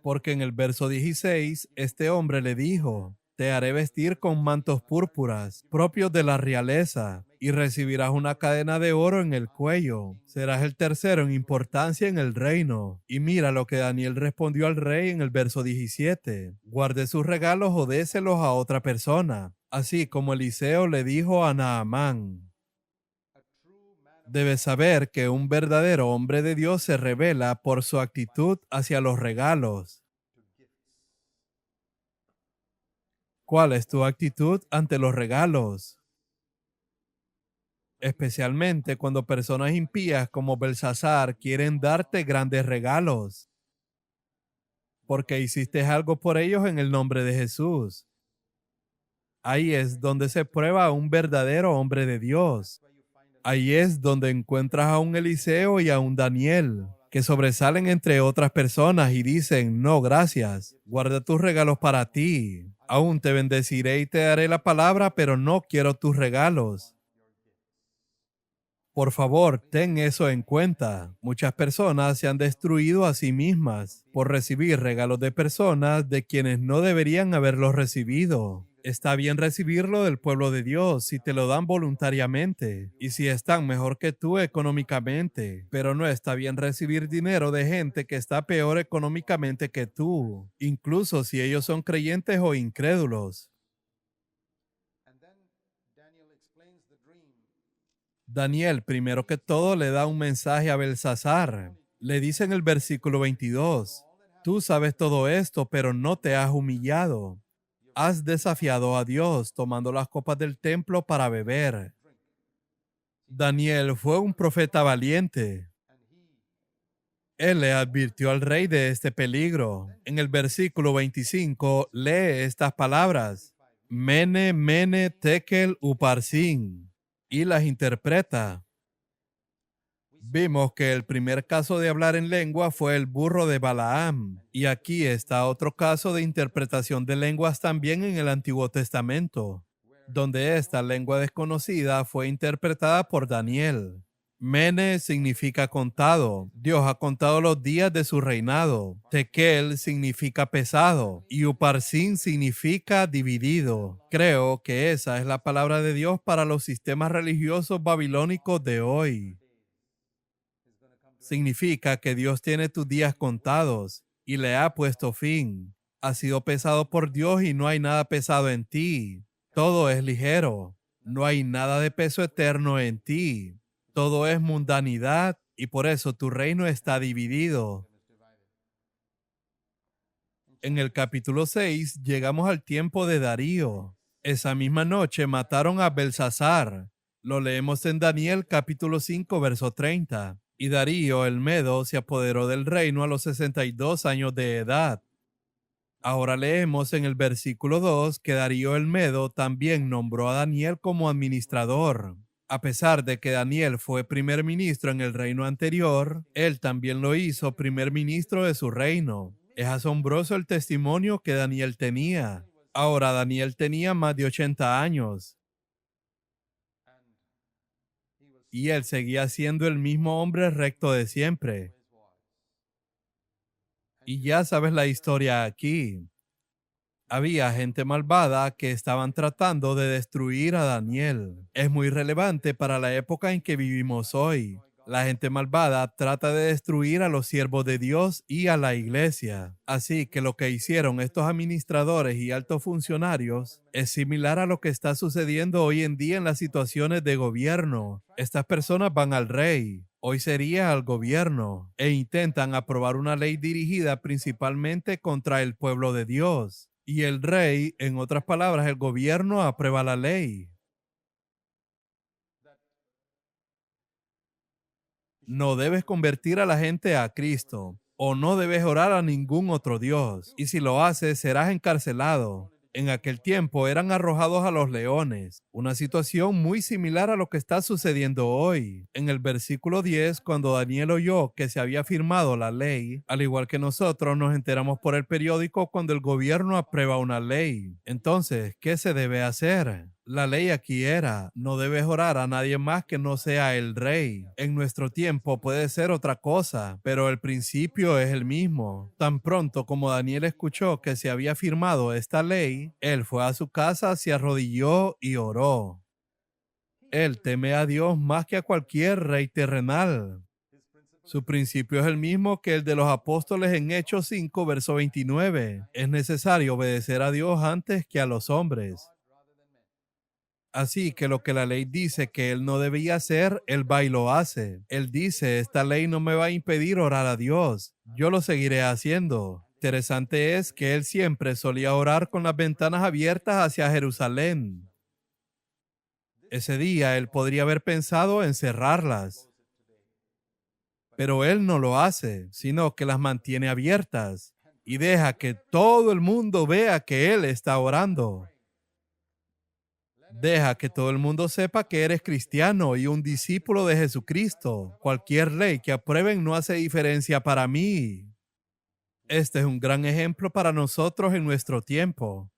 Porque en el verso 16, este hombre le dijo, te haré vestir con mantos púrpuras, propios de la realeza, y recibirás una cadena de oro en el cuello. Serás el tercero en importancia en el reino. Y mira lo que Daniel respondió al rey en el verso 17. Guarde sus regalos o déselos a otra persona, así como Eliseo le dijo a Naamán. Debes saber que un verdadero hombre de Dios se revela por su actitud hacia los regalos. ¿Cuál es tu actitud ante los regalos? Especialmente cuando personas impías como Belsasar quieren darte grandes regalos, porque hiciste algo por ellos en el nombre de Jesús. Ahí es donde se prueba a un verdadero hombre de Dios. Ahí es donde encuentras a un Eliseo y a un Daniel, que sobresalen entre otras personas y dicen, no, gracias, guarda tus regalos para ti. Aún te bendeciré y te daré la palabra, pero no quiero tus regalos. Por favor, ten eso en cuenta. Muchas personas se han destruido a sí mismas por recibir regalos de personas de quienes no deberían haberlos recibido. Está bien recibirlo del pueblo de Dios si te lo dan voluntariamente y si están mejor que tú económicamente, pero no está bien recibir dinero de gente que está peor económicamente que tú, incluso si ellos son creyentes o incrédulos. Daniel, primero que todo, le da un mensaje a Belsasar. Le dice en el versículo 22, tú sabes todo esto, pero no te has humillado. Has desafiado a Dios tomando las copas del templo para beber. Daniel fue un profeta valiente. Él le advirtió al rey de este peligro. En el versículo 25 lee estas palabras: Mene, mene, tekel, uparsin, y las interpreta. Vimos que el primer caso de hablar en lengua fue el burro de Balaam, y aquí está otro caso de interpretación de lenguas también en el Antiguo Testamento, donde esta lengua desconocida fue interpretada por Daniel. Mene significa contado. Dios ha contado los días de su reinado. Tekel significa pesado y Uparsin significa dividido. Creo que esa es la palabra de Dios para los sistemas religiosos babilónicos de hoy. Significa que Dios tiene tus días contados y le ha puesto fin. Has sido pesado por Dios y no hay nada pesado en ti. Todo es ligero. No hay nada de peso eterno en ti. Todo es mundanidad y por eso tu reino está dividido. En el capítulo 6 llegamos al tiempo de Darío. Esa misma noche mataron a Belsasar. Lo leemos en Daniel capítulo 5 verso 30. Y Darío el Medo se apoderó del reino a los 62 años de edad. Ahora leemos en el versículo 2 que Darío el Medo también nombró a Daniel como administrador. A pesar de que Daniel fue primer ministro en el reino anterior, él también lo hizo primer ministro de su reino. Es asombroso el testimonio que Daniel tenía. Ahora Daniel tenía más de 80 años. Y él seguía siendo el mismo hombre recto de siempre. Y ya sabes la historia aquí. Había gente malvada que estaban tratando de destruir a Daniel. Es muy relevante para la época en que vivimos hoy. La gente malvada trata de destruir a los siervos de Dios y a la iglesia. Así que lo que hicieron estos administradores y altos funcionarios es similar a lo que está sucediendo hoy en día en las situaciones de gobierno. Estas personas van al rey, hoy sería al gobierno, e intentan aprobar una ley dirigida principalmente contra el pueblo de Dios. Y el rey, en otras palabras, el gobierno aprueba la ley. No debes convertir a la gente a Cristo o no debes orar a ningún otro Dios. Y si lo haces, serás encarcelado. En aquel tiempo eran arrojados a los leones, una situación muy similar a lo que está sucediendo hoy. En el versículo 10, cuando Daniel oyó que se había firmado la ley, al igual que nosotros nos enteramos por el periódico cuando el gobierno aprueba una ley. Entonces, ¿qué se debe hacer? La ley aquí era, no debes orar a nadie más que no sea el rey. En nuestro tiempo puede ser otra cosa, pero el principio es el mismo. Tan pronto como Daniel escuchó que se había firmado esta ley, él fue a su casa, se arrodilló y oró. Él teme a Dios más que a cualquier rey terrenal. Su principio es el mismo que el de los apóstoles en Hechos 5, verso 29. Es necesario obedecer a Dios antes que a los hombres. Así que lo que la ley dice que él no debía hacer, él va y lo hace. Él dice, esta ley no me va a impedir orar a Dios. Yo lo seguiré haciendo. Interesante es que él siempre solía orar con las ventanas abiertas hacia Jerusalén. Ese día él podría haber pensado en cerrarlas, pero él no lo hace, sino que las mantiene abiertas y deja que todo el mundo vea que él está orando. Deja que todo el mundo sepa que eres cristiano y un discípulo de Jesucristo. Cualquier ley que aprueben no hace diferencia para mí. Este es un gran ejemplo para nosotros en nuestro tiempo.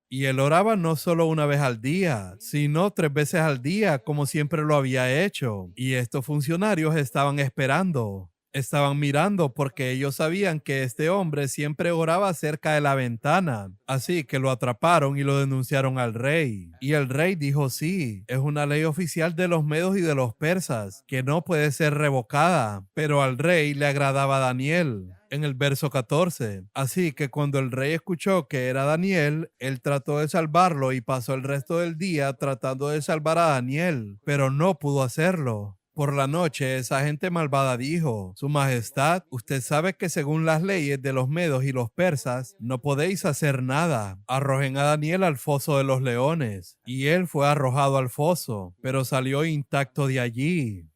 Y él oraba no solo una vez al día, sino 3 veces al día, como siempre lo había hecho. Y estos funcionarios estaban esperando, estaban mirando porque ellos sabían que este hombre siempre oraba cerca de la ventana. Así que lo atraparon y lo denunciaron al rey. Y el rey dijo: sí, es una ley oficial de los medos y de los persas, que no puede ser revocada. Pero al rey le agradaba Daniel. En el verso 14. Así que cuando el rey escuchó que era Daniel, él trató de salvarlo y pasó el resto del día tratando de salvar a Daniel, pero no pudo hacerlo. Por la noche, esa gente malvada dijo: Su Majestad, usted sabe que según las leyes de los medos y los persas, no podéis hacer nada. Arrojen a Daniel al foso de los leones. Y él fue arrojado al foso, pero salió intacto de allí.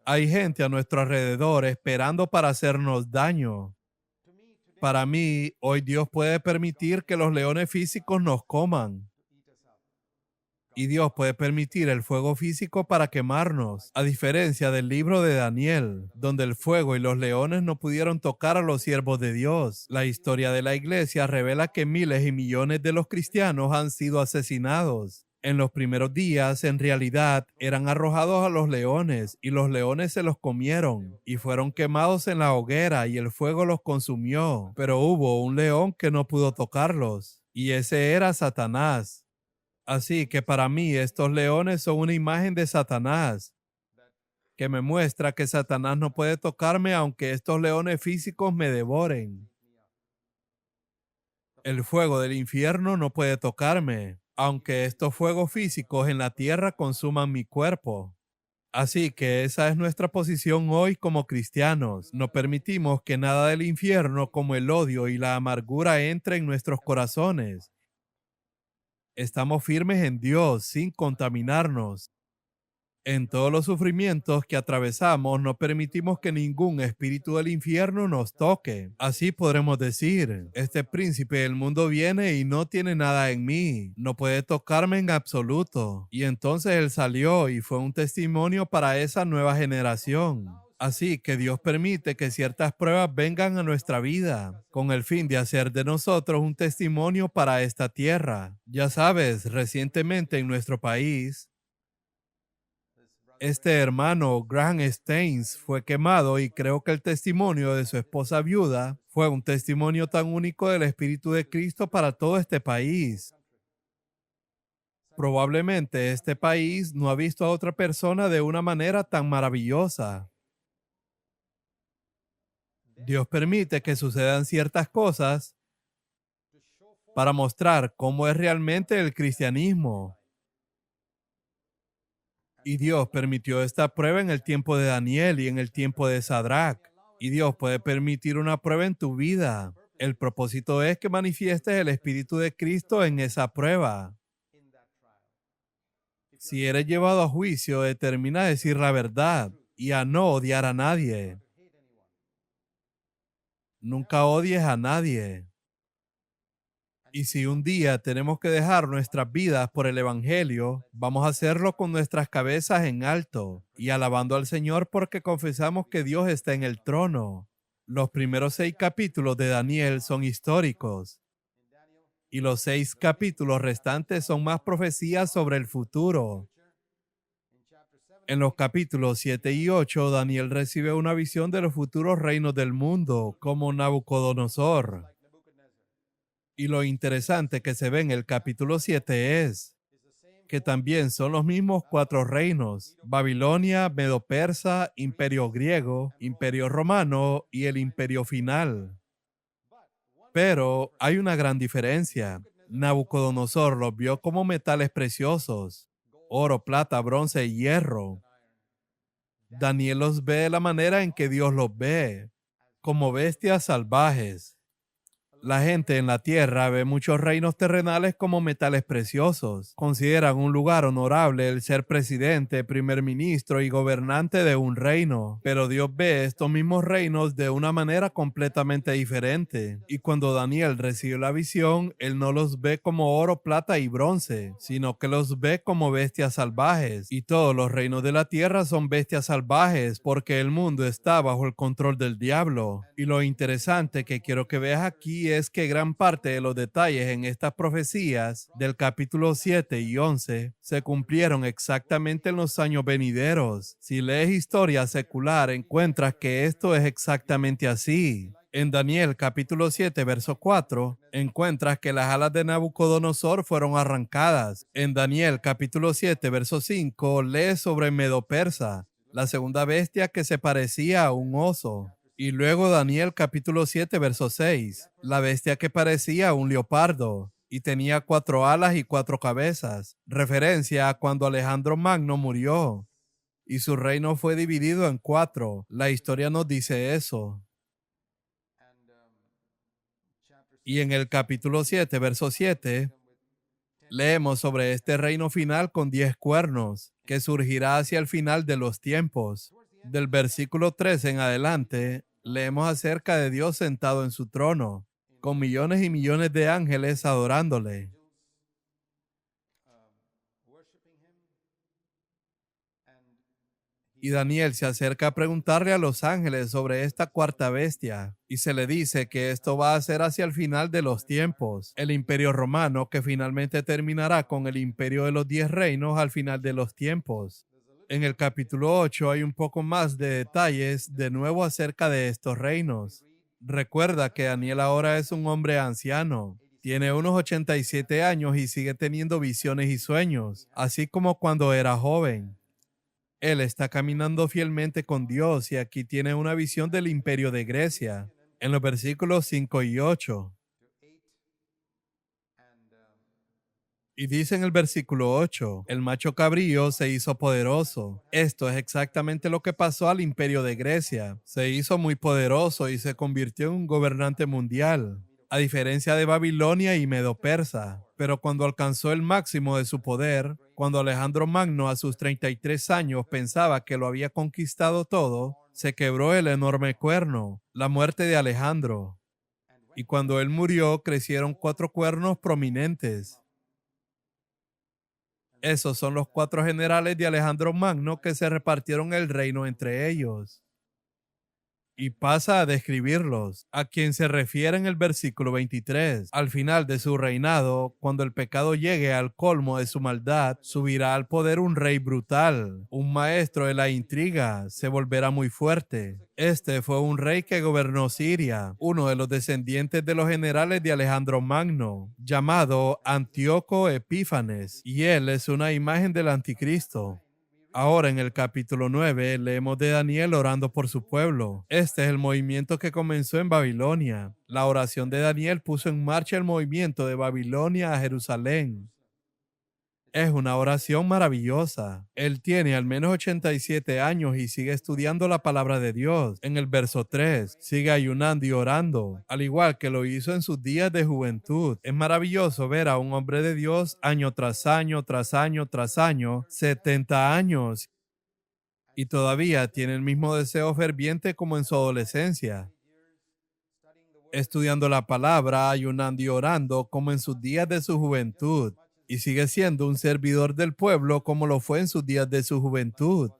Hay gente a nuestro alrededor esperando para hacernos daño. Para mí, hoy Dios puede permitir que los leones físicos nos coman. Y Dios puede permitir el fuego físico para quemarnos, a diferencia del libro de Daniel, donde el fuego y los leones no pudieron tocar a los siervos de Dios. La historia de la iglesia revela que miles y millones de los cristianos han sido asesinados. En los primeros días, en realidad, eran arrojados a los leones y los leones se los comieron y fueron quemados en la hoguera y el fuego los consumió. Pero hubo un león que no pudo tocarlos y ese era Satanás. Así que para mí estos leones son una imagen de Satanás, que me muestra que Satanás no puede tocarme aunque estos leones físicos me devoren. El fuego del infierno no puede tocarme, aunque estos fuegos físicos en la tierra consuman mi cuerpo. Así que esa es nuestra posición hoy como cristianos. No permitimos que nada del infierno como el odio y la amargura entre en nuestros corazones. Estamos firmes en Dios sin contaminarnos. En todos los sufrimientos que atravesamos, no permitimos que ningún espíritu del infierno nos toque. Así podremos decir: este príncipe del mundo viene y no tiene nada en mí. No puede tocarme en absoluto. Y entonces él salió y fue un testimonio para esa nueva generación. Así que Dios permite que ciertas pruebas vengan a nuestra vida, con el fin de hacer de nosotros un testimonio para esta tierra. Ya sabes, recientemente en nuestro país, este hermano Graham Staines fue quemado y creo que el testimonio de su esposa viuda fue un testimonio tan único del Espíritu de Cristo para todo este país. Probablemente este país no ha visto a otra persona de una manera tan maravillosa. Dios permite que sucedan ciertas cosas para mostrar cómo es realmente el cristianismo. Y Dios permitió esta prueba en el tiempo de Daniel y en el tiempo de Sadrach. Y Dios puede permitir una prueba en tu vida. El propósito es que manifiestes el Espíritu de Cristo en esa prueba. Si eres llevado a juicio, determina decir la verdad y a no odiar a nadie. Nunca odies a nadie. Y si un día tenemos que dejar nuestras vidas por el Evangelio, vamos a hacerlo con nuestras cabezas en alto y alabando al Señor porque confesamos que Dios está en el trono. Los primeros 6 capítulos de Daniel son históricos y los 6 capítulos restantes son más profecías sobre el futuro. En los capítulos 7 y 8, Daniel recibe una visión de los futuros reinos del mundo, como Nabucodonosor. Y lo interesante que se ve en el capítulo 7 es que también son los mismos 4 reinos: Babilonia, Medo-Persa, Imperio Griego, Imperio Romano y el Imperio Final. Pero hay una gran diferencia. Nabucodonosor los vio como metales preciosos: oro, plata, bronce y hierro. Daniel los ve de la manera en que Dios los ve, como bestias salvajes. La gente en la tierra ve muchos reinos terrenales como metales preciosos. Consideran un lugar honorable el ser presidente, primer ministro y gobernante de un reino. Pero Dios ve estos mismos reinos de una manera completamente diferente. Y cuando Daniel recibe la visión, él no los ve como oro, plata y bronce, sino que los ve como bestias salvajes. Y todos los reinos de la tierra son bestias salvajes porque el mundo está bajo el control del diablo. Y lo interesante que quiero que veas aquí es que gran parte de los detalles en estas profecías del capítulo 7 y 11 se cumplieron exactamente en los años venideros. Si lees historia secular, encuentras que esto es exactamente así. En Daniel capítulo 7, verso 4, encuentras que las alas de Nabucodonosor fueron arrancadas. En Daniel capítulo 7, verso 5, lees sobre Medo-Persa, la segunda bestia que se parecía a un oso. Y luego Daniel capítulo 7, verso 6, la bestia que parecía un leopardo y tenía 4 alas y 4 cabezas, referencia a cuando Alejandro Magno murió y su reino fue dividido en 4. La historia nos dice eso. Y en el capítulo 7, verso 7, leemos sobre este reino final con 10 cuernos, que surgirá hacia el final de los tiempos. Del versículo 13 en adelante, leemos acerca de Dios sentado en su trono, con millones y millones de ángeles adorándole. Y Daniel se acerca a preguntarle a los ángeles sobre esta cuarta bestia, y se le dice que esto va a ser hacia el final de los tiempos, el imperio romano que finalmente terminará con el imperio de los 10 reinos al final de los tiempos. En el capítulo 8 hay un poco más de detalles de nuevo acerca de estos reinos. Recuerda que Daniel ahora es un hombre anciano. Tiene unos 87 años y sigue teniendo visiones y sueños, así como cuando era joven. Él está caminando fielmente con Dios y aquí tiene una visión del imperio de Grecia en los versículos 5 y 8. Y dice en el versículo 8, el macho cabrío se hizo poderoso. Esto es exactamente lo que pasó al imperio de Grecia. Se hizo muy poderoso y se convirtió en un gobernante mundial, a diferencia de Babilonia y Medo-Persa. Pero cuando alcanzó el máximo de su poder, cuando Alejandro Magno a sus 33 años pensaba que lo había conquistado todo, se quebró el enorme cuerno, la muerte de Alejandro. Y cuando él murió, crecieron 4 cuernos prominentes. Esos son los 4 generales de Alejandro Magno que se repartieron el reino entre ellos. Y pasa a describirlos, a quien se refiere en el versículo 23. Al final de su reinado, cuando el pecado llegue al colmo de su maldad, subirá al poder un rey brutal, un maestro de la intriga, se volverá muy fuerte. Este fue un rey que gobernó Siria, uno de los descendientes de los generales de Alejandro Magno, llamado Antíoco Epífanes, y él es una imagen del anticristo. Ahora en el capítulo 9 leemos de Daniel orando por su pueblo. Este es el movimiento que comenzó en Babilonia. La oración de Daniel puso en marcha el movimiento de Babilonia a Jerusalén. Es una oración maravillosa. Él tiene al menos 87 años y sigue estudiando la palabra de Dios. En el verso 3, sigue ayunando y orando, al igual que lo hizo en sus días de juventud. Es maravilloso ver a un hombre de Dios año tras año, tras año, tras año, 70 años, y todavía tiene el mismo deseo ferviente como en su adolescencia, estudiando la palabra, ayunando y orando como en sus días de su juventud. Y sigue siendo un servidor del pueblo como lo fue en sus días de su juventud.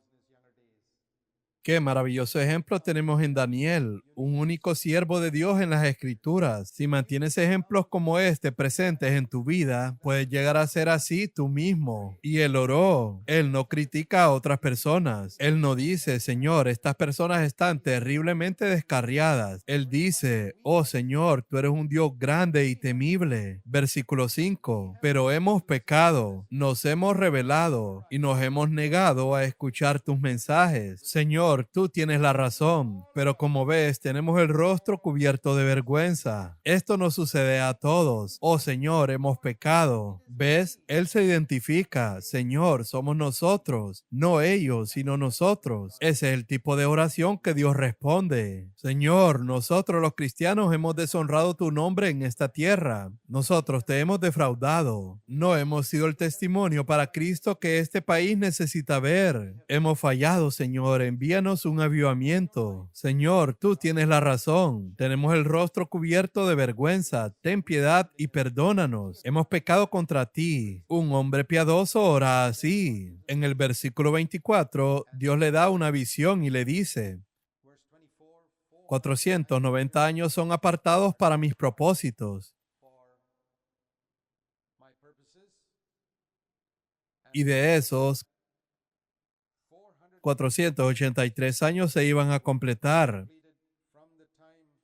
Qué maravilloso ejemplo tenemos en Daniel, un único siervo de Dios en las Escrituras. Si mantienes ejemplos como este presentes en tu vida, puedes llegar a ser así tú mismo. Y él oró. Él no critica a otras personas. Él no dice, Señor, estas personas están terriblemente descarriadas. Él dice, oh Señor, tú eres un Dios grande y temible. Versículo 5. Pero hemos pecado, nos hemos rebelado y nos hemos negado a escuchar tus mensajes. Señor, tú tienes la razón, pero como ves, tenemos el rostro cubierto de vergüenza. Esto nos sucede a todos. Oh Señor, hemos pecado. ¿Ves? Él se identifica. Señor, somos nosotros. No ellos, sino nosotros. Ese es el tipo de oración que Dios responde. Señor, nosotros los cristianos hemos deshonrado tu nombre en esta tierra. Nosotros te hemos defraudado. No hemos sido el testimonio para Cristo que este país necesita ver. Hemos fallado, Señor. Envíanos un avivamiento. Señor, tú tienes la razón. Tenemos el rostro cubierto de vergüenza. Ten piedad y perdónanos. Hemos pecado contra ti. Un hombre piadoso ora así. En el versículo 24, Dios le da una visión y le dice: 490 años son apartados para mis propósitos, y de esos 483 años se iban a completar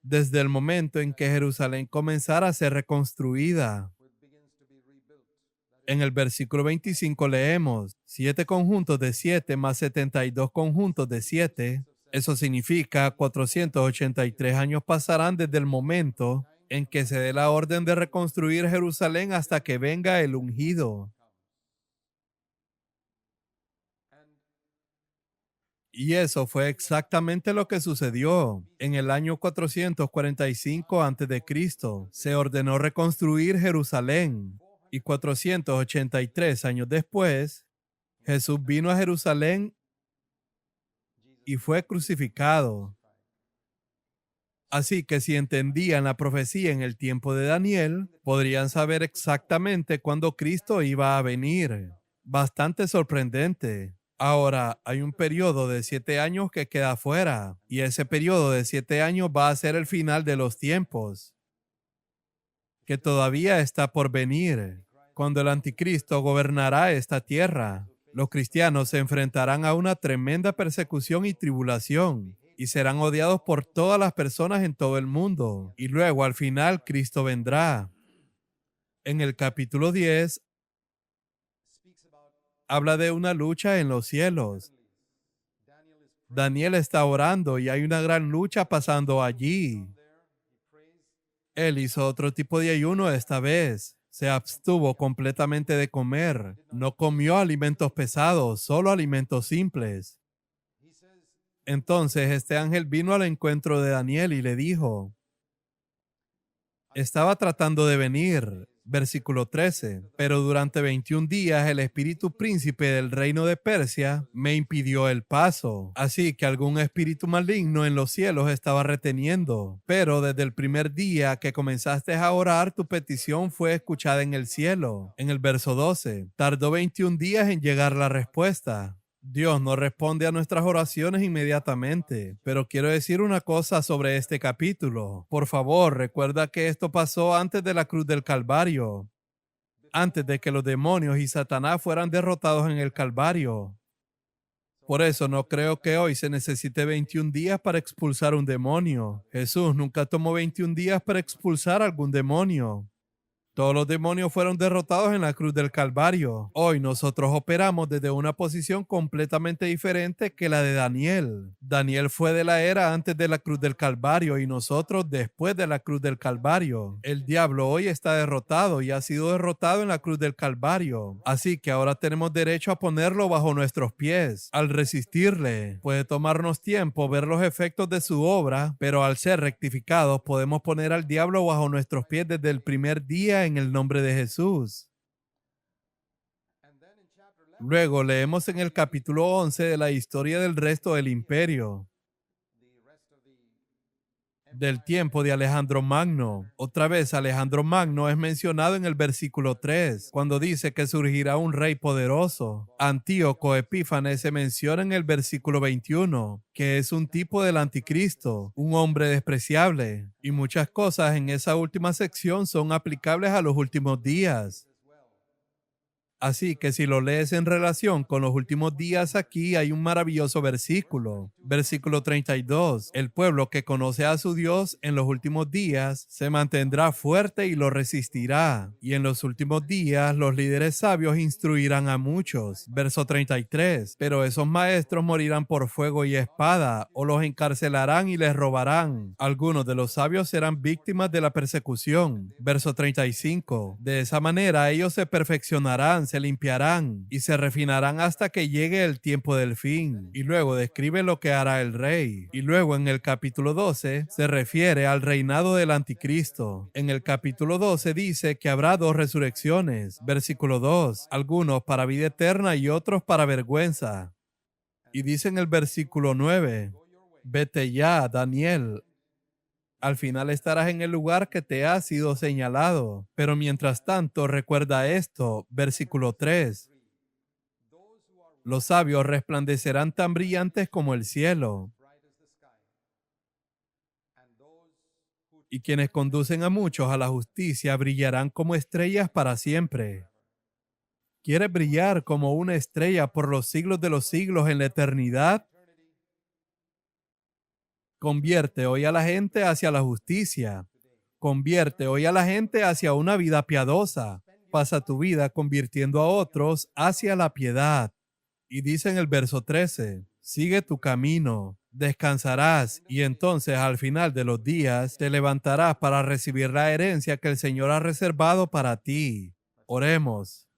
desde el momento en que Jerusalén comenzara a ser reconstruida. En el versículo 25 leemos: 7 conjuntos de 7 más 72 conjuntos de 7. Eso significa 483 años pasarán desde el momento en que se dé la orden de reconstruir Jerusalén hasta que venga el ungido. Y eso fue exactamente lo que sucedió. En el año 445 a.C. se ordenó reconstruir Jerusalén. Y 483 años después, Jesús vino a Jerusalén y fue crucificado. Así que si entendían la profecía en el tiempo de Daniel, podrían saber exactamente cuándo Cristo iba a venir. Bastante sorprendente. Ahora, hay un periodo de 7 años que queda fuera, y ese periodo de 7 años va a ser el final de los tiempos, que todavía está por venir, cuando el anticristo gobernará esta tierra. Los cristianos se enfrentarán a una tremenda persecución y tribulación, y serán odiados por todas las personas en todo el mundo. Y luego, al final, Cristo vendrá. En el capítulo 10, habla de una lucha en los cielos. Daniel está orando y hay una gran lucha pasando allí. Él hizo otro tipo de ayuno esta vez. Se abstuvo completamente de comer. No comió alimentos pesados, solo alimentos simples. Entonces este ángel vino al encuentro de Daniel y le dijo: estaba tratando de venir, versículo 13, pero durante 21 días el espíritu príncipe del reino de Persia me impidió el paso. Así que algún espíritu maligno en los cielos estaba reteniendo. Pero desde el primer día que comenzaste a orar, tu petición fue escuchada en el cielo. En el verso 12, tardó 21 días en llegar la respuesta. Dios no responde a nuestras oraciones inmediatamente, pero quiero decir una cosa sobre este capítulo. Por favor, recuerda que esto pasó antes de la cruz del Calvario, antes de que los demonios y Satanás fueran derrotados en el Calvario. Por eso no creo que hoy se necesite 21 días para expulsar un demonio. Jesús nunca tomó 21 días para expulsar algún demonio. Todos los demonios fueron derrotados en la cruz del Calvario. Hoy nosotros operamos desde una posición completamente diferente que la de Daniel. Daniel fue de la era antes de la cruz del Calvario y nosotros después de la cruz del Calvario. El diablo hoy está derrotado y ha sido derrotado en la cruz del Calvario. Así que ahora tenemos derecho a ponerlo bajo nuestros pies. Al resistirle, puede tomarnos tiempo ver los efectos de su obra, pero al ser rectificados podemos poner al diablo bajo nuestros pies desde el primer día en el nombre de Jesús. Luego leemos en el capítulo 11 de la historia del resto del imperio, del tiempo de Alejandro Magno. Otra vez Alejandro Magno es mencionado en el versículo 3, cuando dice que surgirá un rey poderoso. Antíoco Epífanes se menciona en el versículo 21, que es un tipo del anticristo, un hombre despreciable. Y muchas cosas en esa última sección son aplicables a los últimos días. Así que si lo lees en relación con los últimos días, aquí hay un maravilloso versículo. Versículo 32. El pueblo que conoce a su Dios en los últimos días se mantendrá fuerte y lo resistirá. Y en los últimos días los líderes sabios instruirán a muchos. Verso 33. Pero esos maestros morirán por fuego y espada, o los encarcelarán y les robarán. Algunos de los sabios serán víctimas de la persecución. Verso 35. De esa manera ellos se perfeccionarán, se limpiarán y se refinarán hasta que llegue el tiempo del fin. Y luego describe lo que hará el rey. Y luego en el capítulo 12 se refiere al reinado del anticristo. En el capítulo 12 dice que habrá dos resurrecciones. Versículo 2. Algunos para vida eterna y otros para vergüenza. Y dice en el versículo 9. Vete ya, Daniel. Al final estarás en el lugar que te ha sido señalado. Pero mientras tanto, recuerda esto. Versículo 3. Los sabios resplandecerán tan brillantes como el cielo, y quienes conducen a muchos a la justicia brillarán como estrellas para siempre. ¿Quieres brillar como una estrella por los siglos de los siglos en la eternidad? Convierte hoy a la gente hacia la justicia. Convierte hoy a la gente hacia una vida piadosa. Pasa tu vida convirtiendo a otros hacia la piedad. Y dice en el verso 13, sigue tu camino, descansarás y entonces al final de los días te levantarás para recibir la herencia que el Señor ha reservado para ti. Oremos.